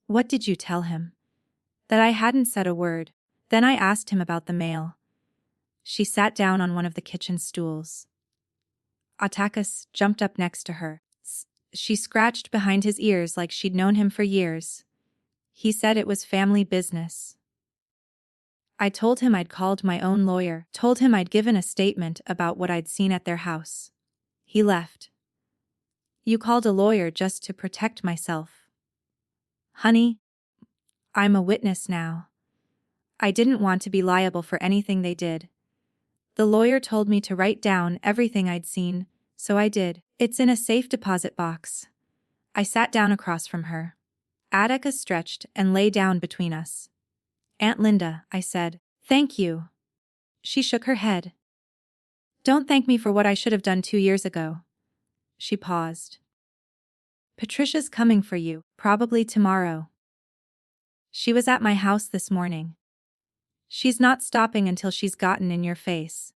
"What did you tell him?" "That I hadn't said a word." Then I asked him about the mail. She sat down on one of the kitchen stools. Atakas jumped up next to her. She scratched behind his ears like she'd known him for years. "He said it was family business." I told him I'd called my own lawyer, told him I'd given a statement about what I'd seen at their house. He left. "You called a lawyer just to protect myself?" "Honey, I'm a witness now. I didn't want to be liable for anything they did. The lawyer told me to write down everything I'd seen, so I did. It's in a safe deposit box." I sat down across from her. Attica stretched and lay down between us. "Aunt Linda," I said, "thank you." She shook her head. "Don't thank me for what I should have done 2 years ago." She paused. "Patricia's coming for you, probably tomorrow. She was at my house this morning. She's not stopping until she's gotten in your face."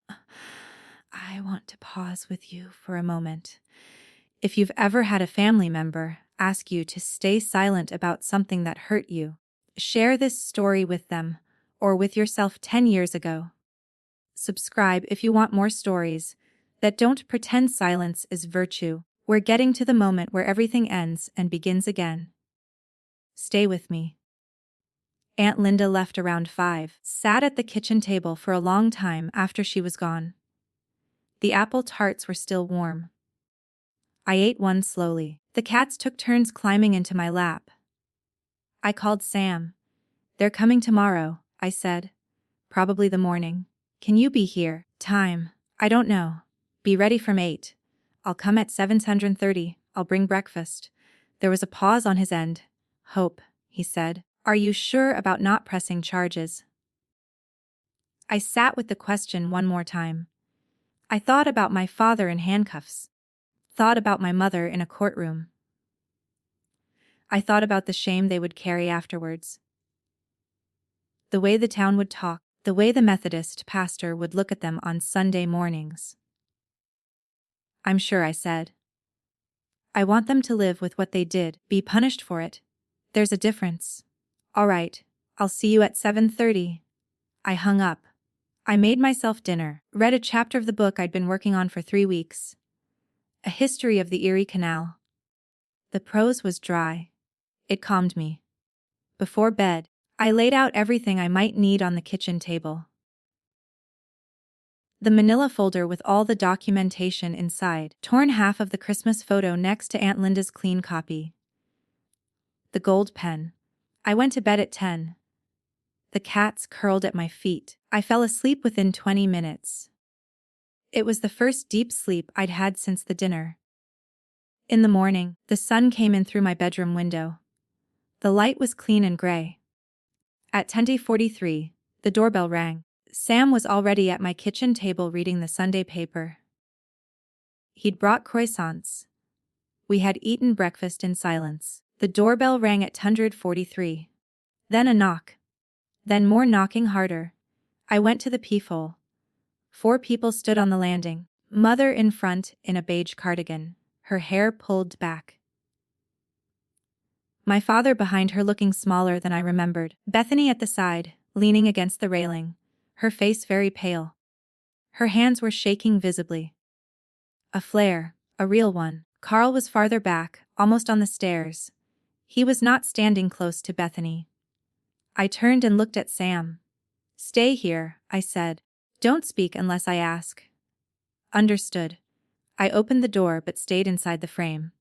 I want to pause with you for a moment. If you've ever had a family member ask you to stay silent about something that hurt you, share this story with them, or with yourself 10 years ago. Subscribe if you want more stories that don't pretend silence is virtue. We're getting to the moment where everything ends and begins again. Stay with me. Aunt Linda left around 5, sat at the kitchen table for a long time after she was gone. The apple tarts were still warm. I ate one slowly. The cats took turns climbing into my lap. I called Sam. "They're coming tomorrow," I said. "Probably the morning. Can you be here?" "Time? I don't know. Be ready from 8. I'll come at 7:30. I'll bring breakfast." There was a pause on his end. "Hope," he said. "Are you sure about not pressing charges?" I sat with the question one more time. I thought about my father in handcuffs. Thought about my mother in a courtroom. I thought about the shame they would carry afterwards. The way the town would talk, the way the Methodist pastor would look at them on Sunday mornings. "I'm sure," I said. "I want them to live with what they did, be punished for it. There's a difference." "All right, I'll see you at 7:30. I hung up. I made myself dinner, read a chapter of the book I'd been working on for 3 weeks. A History of the Erie Canal. The prose was dry. It calmed me. Before bed, I laid out everything I might need on the kitchen table. The manila folder with all the documentation inside, torn half of the Christmas photo next to Aunt Linda's clean copy. The gold pen. I went to bed at 10. The cats curled at my feet. I fell asleep within 20 minutes. It was the first deep sleep I'd had since the dinner. In the morning, the sun came in through my bedroom window. The light was clean and gray. At 10:43, the doorbell rang. Sam was already at my kitchen table reading the Sunday paper. He'd brought croissants. We had eaten breakfast in silence. The doorbell rang at 10:43. Then a knock. Then more knocking harder. I went to the peephole. 4 people stood on the landing. Mother in front, in a beige cardigan, her hair pulled back. My father behind her, looking smaller than I remembered. Bethany at the side, leaning against the railing, her face very pale. Her hands were shaking visibly. A flare, a real one. Carl was farther back, almost on the stairs. He was not standing close to Bethany. I turned and looked at Sam. "Stay here," I said. "Don't speak unless I ask." Understood. I opened the door but stayed inside the frame.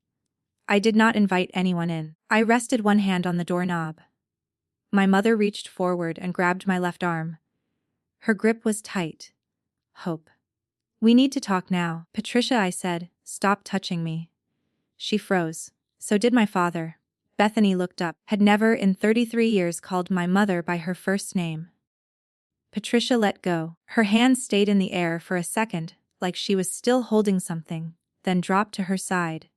I did not invite anyone in. I rested one hand on the doorknob. My mother reached forward and grabbed my left arm. Her grip was tight. "Hope. We need to talk now." "Patricia," I said, "stop touching me." She froze. So did my father. Bethany looked up, had never in 33 years called my mother by her first name. Patricia let go. Her hand stayed in the air for a second, like she was still holding something, then dropped to her side.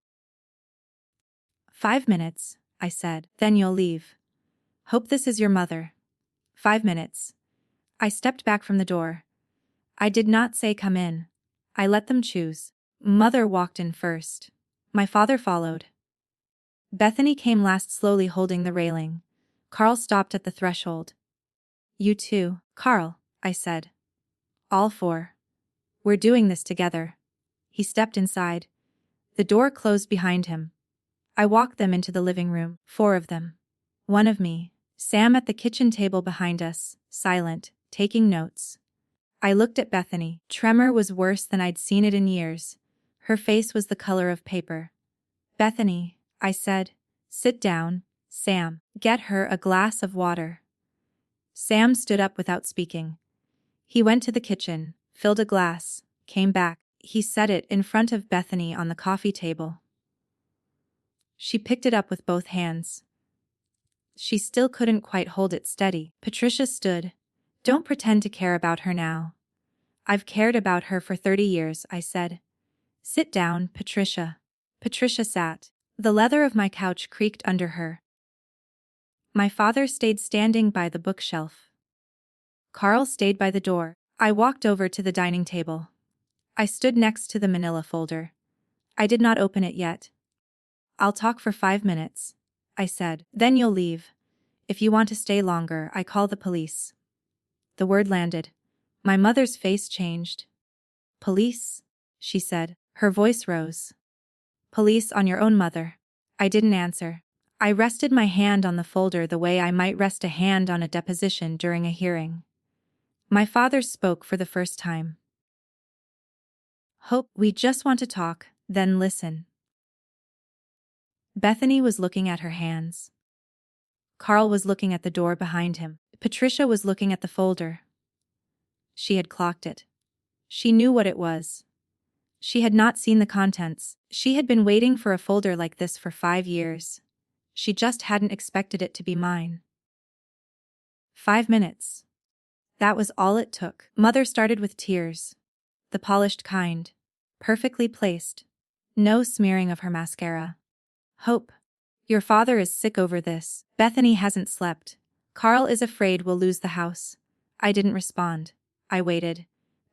"5 minutes, I said. "Then you'll leave. Hope this is your mother." 5 minutes. I stepped back from the door. I did not say come in. I let them choose. Mother walked in first. My father followed. Bethany came last, slowly holding the railing. Carl stopped at the threshold. "You too, Carl," I said. "All 4. We're doing this together." He stepped inside. The door closed behind him. I walked them into the living room, 4 of them. One of me. Sam at the kitchen table behind us, silent, taking notes. I looked at Bethany. Tremor was worse than I'd seen it in years. Her face was the color of paper. "Bethany," I said, "sit down. Sam, get her a glass of water." Sam stood up without speaking. He went to the kitchen, filled a glass, came back. He set it in front of Bethany on the coffee table. She picked it up with both hands. She still couldn't quite hold it steady. Patricia stood. "Don't pretend to care about her now." "I've cared about her for 30 years, I said. "Sit down, Patricia." Patricia sat. The leather of my couch creaked under her. My father stayed standing by the bookshelf. Carl stayed by the door. I walked over to the dining table. I stood next to the manila folder. I did not open it yet. "I'll talk for 5 minutes," I said. "Then you'll leave. If you want to stay longer, I call the police." The word landed. My mother's face changed. "Police?" she said. Her voice rose. "Police on your own mother." I didn't answer. I rested my hand on the folder the way I might rest a hand on a deposition during a hearing. My father spoke for the first time. "Hope, we just want to talk, then listen." Bethany was looking at her hands. Carl was looking at the door behind him. Patricia was looking at the folder. She had clocked it. She knew what it was. She had not seen the contents. She had been waiting for a folder like this for 5 years. She just hadn't expected it to be mine. 5 minutes. That was all it took. Mother started with tears. The polished kind. Perfectly placed. No smearing of her mascara. "Hope. Your father is sick over this. Bethany hasn't slept. Carl is afraid we'll lose the house." I didn't respond. I waited.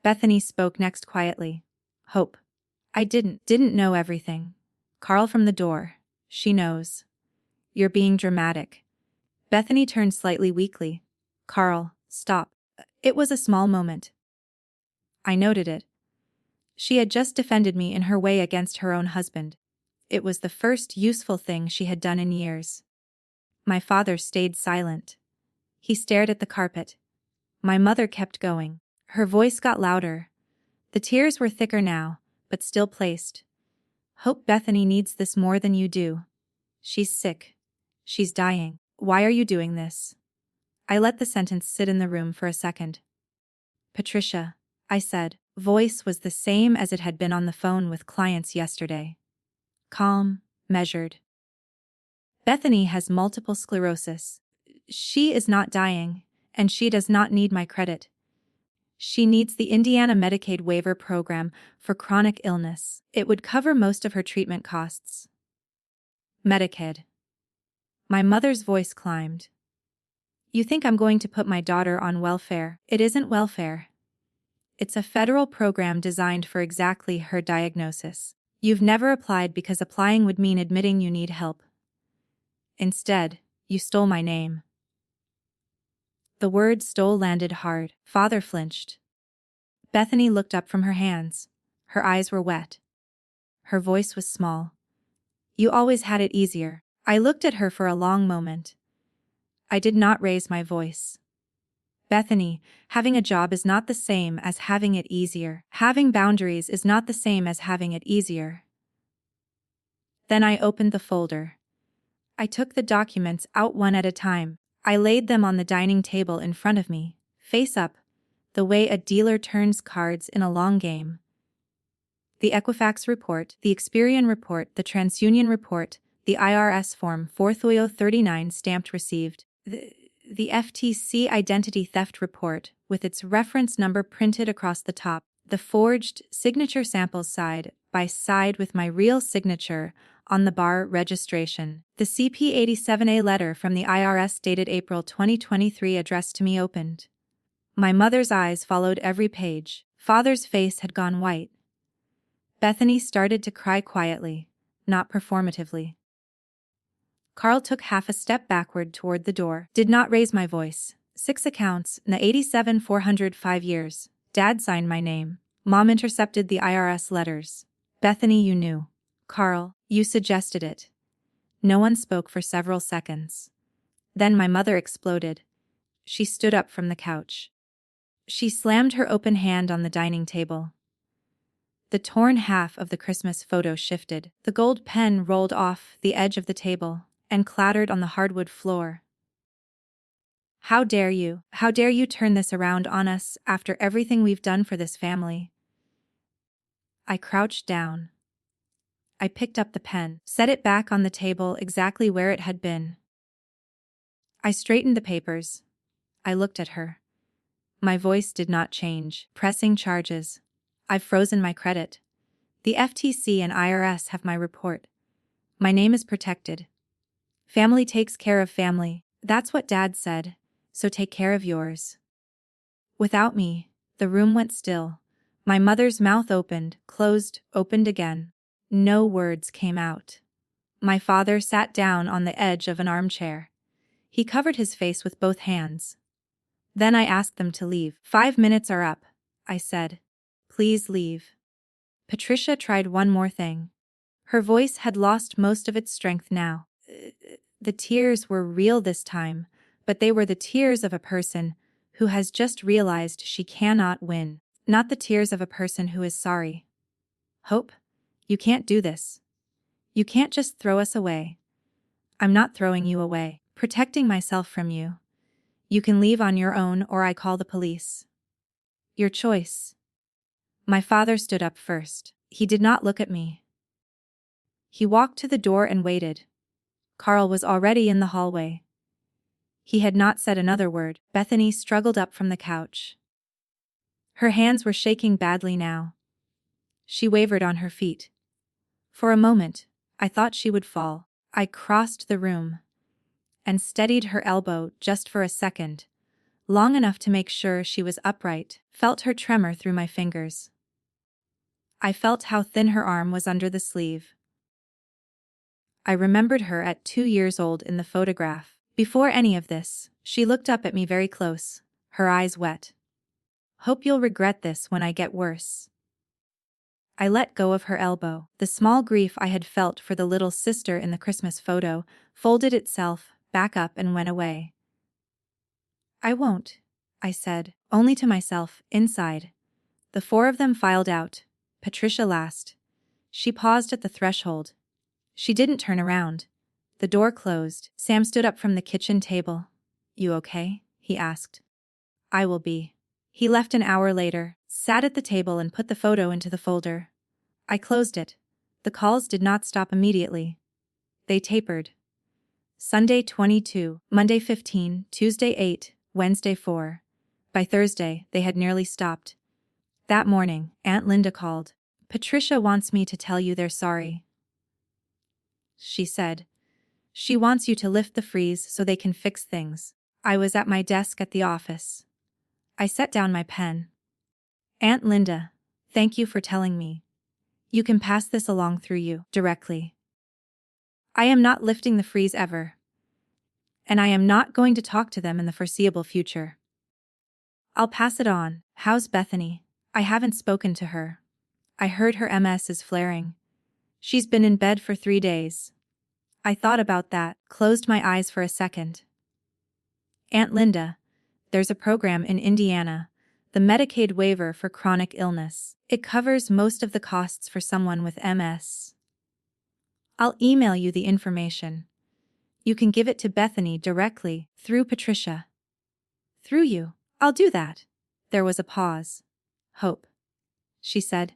Bethany spoke next quietly. "Hope. I didn't know everything. Carl from the door. She knows. You're being dramatic." Bethany turned slightly weakly. "Carl, stop." It was a small moment. I noted it. She had just defended me in her way against her own husband. It was the first useful thing she had done in years. My father stayed silent. He stared at the carpet. My mother kept going. Her voice got louder. The tears were thicker now, but still placed. Hope Bethany needs this more than you do. She's sick. She's dying. Why are you doing this? I let the sentence sit in the room for a second. Patricia, I said. Voice was the same as it had been on the phone with clients yesterday. Calm, measured. Bethany has multiple sclerosis. She is not dying, and she does not need my credit. She needs the Indiana Medicaid waiver program for chronic illness. It would cover most of her treatment costs. Medicaid. My mother's voice climbed. You think I'm going to put my daughter on welfare? It isn't welfare. It's a federal program designed for exactly her diagnosis. You've never applied because applying would mean admitting you need help. Instead, you stole my name. The word stole landed hard. Father flinched. Bethany looked up from her hands. Her eyes were wet. Her voice was small. You always had it easier. I looked at her for a long moment. I did not raise my voice. Bethany, having a job is not the same as having it easier. Having boundaries is not the same as having it easier. Then I opened the folder. I took the documents out one at a time. I laid them on the dining table in front of me, face up, the way a dealer turns cards in a long game. The Equifax report, the Experian report, the TransUnion report, the IRS Form 439 stamped received, the FTC identity theft report with its reference number printed across the top, the forged signature samples side by side with my real signature on the bar registration, the CP87A letter from the IRS dated April 2023 addressed to me opened. My mother's eyes followed every page. Father's face had gone white. Bethany started to cry quietly, not performatively. Carl took half a step backward toward the door. Did not raise my voice. 6 accounts, na 87 405 years. Dad signed my name. Mom intercepted the IRS letters. Bethany, you knew. Carl, you suggested it. No one spoke for several seconds. Then my mother exploded. She stood up from the couch. She slammed her open hand on the dining table. The torn half of the Christmas photo shifted. The gold pen rolled off the edge of the table and clattered on the hardwood floor. How dare you? How dare you turn this around on us after everything we've done for this family? I crouched down. I picked up the pen, set it back on the table exactly where it had been. I straightened the papers. I looked at her. My voice did not change. Pressing charges. I've frozen my credit. The FTC and IRS have my report. My name is protected. Family takes care of family. That's what Dad said, so take care of yours. Without me, the room went still. My mother's mouth opened, closed, opened again. No words came out. My father sat down on the edge of an armchair. He covered his face with both hands. Then I asked them to leave. 5 minutes are up, I said. Please leave. Patricia tried one more thing. Her voice had lost most of its strength now. The tears were real this time, but they were the tears of a person who has just realized she cannot win, not the tears of a person who is sorry. Hope, you can't do this. You can't just throw us away. I'm not throwing you away, protecting myself from you. You can leave on your own or I call the police. Your choice. My father stood up first. He did not look at me. He walked to the door and waited. Carl was already in the hallway. He had not said another word. Bethany struggled up from the couch. Her hands were shaking badly now. She wavered on her feet. For a moment, I thought she would fall. I crossed the room and steadied her elbow just for a second, long enough to make sure she was upright, felt her tremor through my fingers. I felt how thin her arm was under the sleeve. I remembered her at 2 years old in the photograph. Before any of this, she looked up at me very close, her eyes wet. Hope you'll regret this when I get worse. I let go of her elbow. The small grief I had felt for the little sister in the Christmas photo folded itself back up and went away. I won't, I said, only to myself, inside. The four of them filed out, Patricia last. She paused at the threshold. She didn't turn around. The door closed. Sam stood up from the kitchen table. You okay? He asked. I will be. He left an hour later, sat at the table and put the photo into the folder. I closed it. The calls did not stop immediately. They tapered. Sunday 22, Monday 15, Tuesday 8, Wednesday 4. By Thursday, they had nearly stopped. That morning, Aunt Linda called. Patricia wants me to tell you they're sorry. She said. She wants you to lift the freeze so they can fix things. I was at my desk at the office. I set down my pen. Aunt Linda, thank you for telling me. You can pass this along through you, directly. I am not lifting the freeze ever. And I am not going to talk to them in the foreseeable future. I'll pass it on. How's Bethany? I haven't spoken to her. I heard her MS is flaring. She's been in bed for 3 days. I thought about that, closed my eyes for a second. Aunt Linda, there's a program in Indiana, the Medicaid waiver for chronic illness. It covers most of the costs for someone with MS. I'll email you the information. You can give it to Bethany directly, through Patricia. Through you. I'll do that. There was a pause. Hope. She said.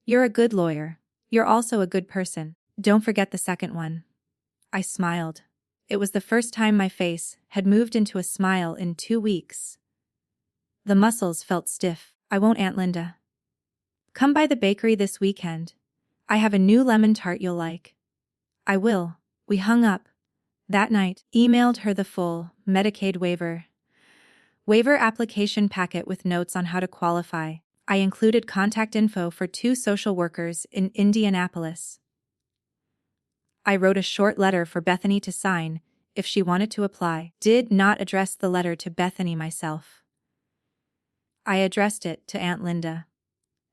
You're a good lawyer. You're also a good person. Don't forget the second one. I smiled. It was the first time my face had moved into a smile in 2 weeks. The muscles felt stiff. I won't, Aunt Linda. Come by the bakery this weekend. I have a new lemon tart you'll like. I will. We hung up. That night, emailed her the full Medicaid waiver application packet with notes on how to qualify. I included contact info for 2 social workers in Indianapolis. I wrote a short letter for Bethany to sign if she wanted to apply. Did not address the letter to Bethany myself. I addressed it to Aunt Linda.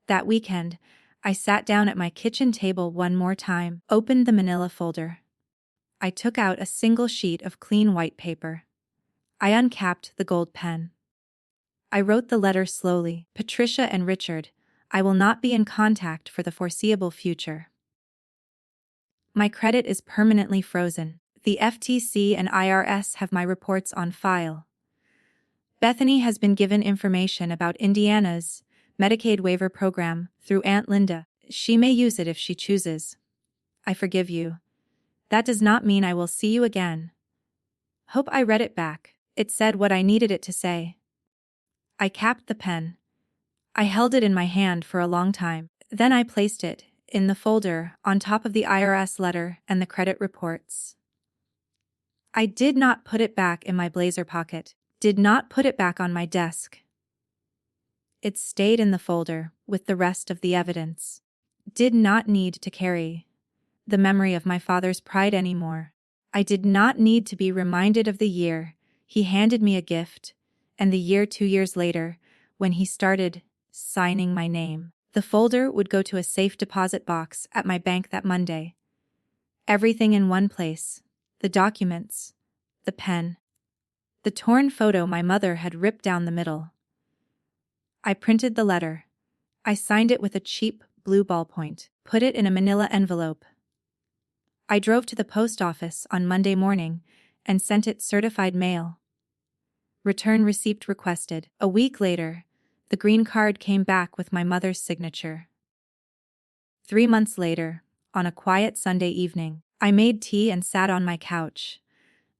That weekend, I sat down at my kitchen table one more time, opened the manila folder. I took out a single sheet of clean white paper. I uncapped the gold pen. I wrote the letter slowly. Patricia and Richard, I will not be in contact for the foreseeable future. My credit is permanently frozen. The FTC and IRS have my reports on file. Bethany has been given information about Indiana's Medicaid waiver program through Aunt Linda. She may use it if she chooses. I forgive you. That does not mean I will see you again. Hope I read it back. It said what I needed it to say. I capped the pen. I held it in my hand for a long time. Then I placed it in the folder on top of the IRS letter and the credit reports. I did not put it back in my blazer pocket, did not put it back on my desk. It stayed in the folder with the rest of the evidence. Did not need to carry the memory of my father's pride anymore. I did not need to be reminded of the year he handed me a gift, and the year 2 years later, when he started signing my name. The folder would go to a safe deposit box at my bank that Monday. Everything in one place. The documents. The pen. The torn photo my mother had ripped down the middle. I printed the letter. I signed it with a cheap blue ballpoint, put it in a manila envelope. I drove to the post office on Monday morning and sent it certified mail. Return receipt requested. A week later, the green card came back with my mother's signature. 3 months later, on a quiet Sunday evening, I made tea and sat on my couch.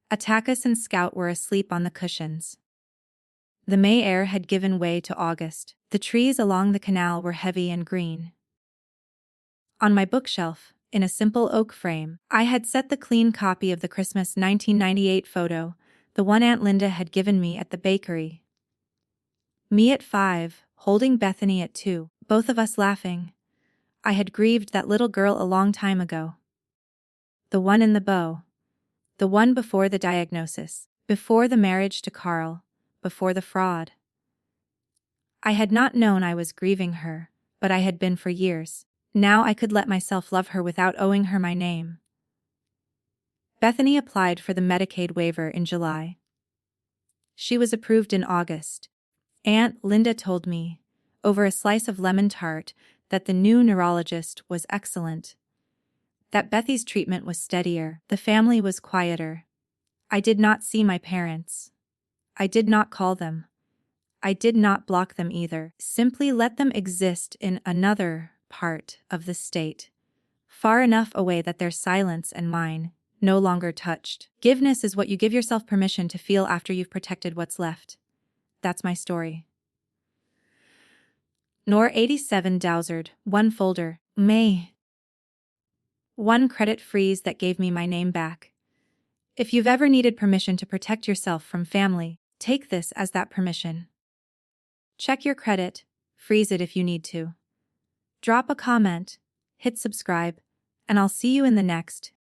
Atticus and Scout were asleep on the cushions. The May air had given way to August. The trees along the canal were heavy and green. On my bookshelf, in a simple oak frame, I had set the clean copy of the Christmas 1998 photo, the one Aunt Linda had given me at the bakery. Me at 5, holding Bethany at 2, both of us laughing. I had grieved that little girl a long time ago. The one in the bow. The one before the diagnosis, before the marriage to Carl, before the fraud. I had not known I was grieving her, but I had been for years. Now I could let myself love her without owing her my name. Bethany applied for the Medicaid waiver in July. She was approved in August. Aunt Linda told me, over a slice of lemon tart, that the new neurologist was excellent. That Bethy's treatment was steadier, the family was quieter. I did not see my parents. I did not call them. I did not block them either, simply let them exist in another part of the state, far enough away that their silence and mine no longer touched. Forgiveness is what you give yourself permission to feel after you've protected what's left. That's my story. Nor 87 Dowsard, 1 folder, May. 1 credit freeze that gave me my name back. If you've ever needed permission to protect yourself from family, take this as that permission. Check your credit, freeze it if you need to. Drop a comment, hit subscribe, and I'll see you in the next